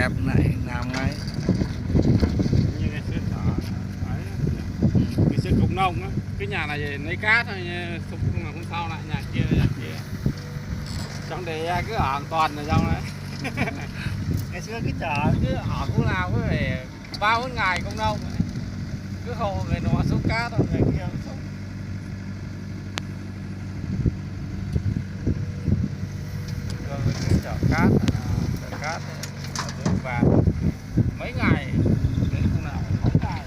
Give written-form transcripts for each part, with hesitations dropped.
đẹp này làm ngay như ngày xưa ngày xưa cộng nông á, cái nhà này lấy cát thôi, xong mà hôm sau lại nhà kia trong đấy cứ ở toàn ở trong đấy. Ngày xưa cái chợ cứ ở khu nào cứ phải 3-4 ngày công nông ấy. Cứ hộ người nọ xúc cát rồi người kia xúc. Rồi cái chợ cát ở dưới và mấy ngày đến khu nào mấy ngày.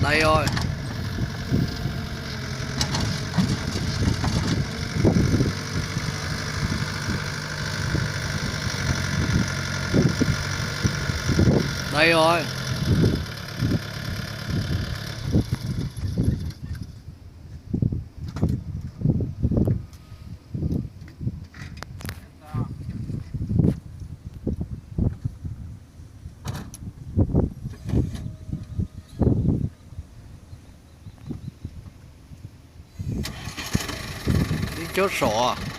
đây rồi. Đây rồi. Đi chốt sổ à?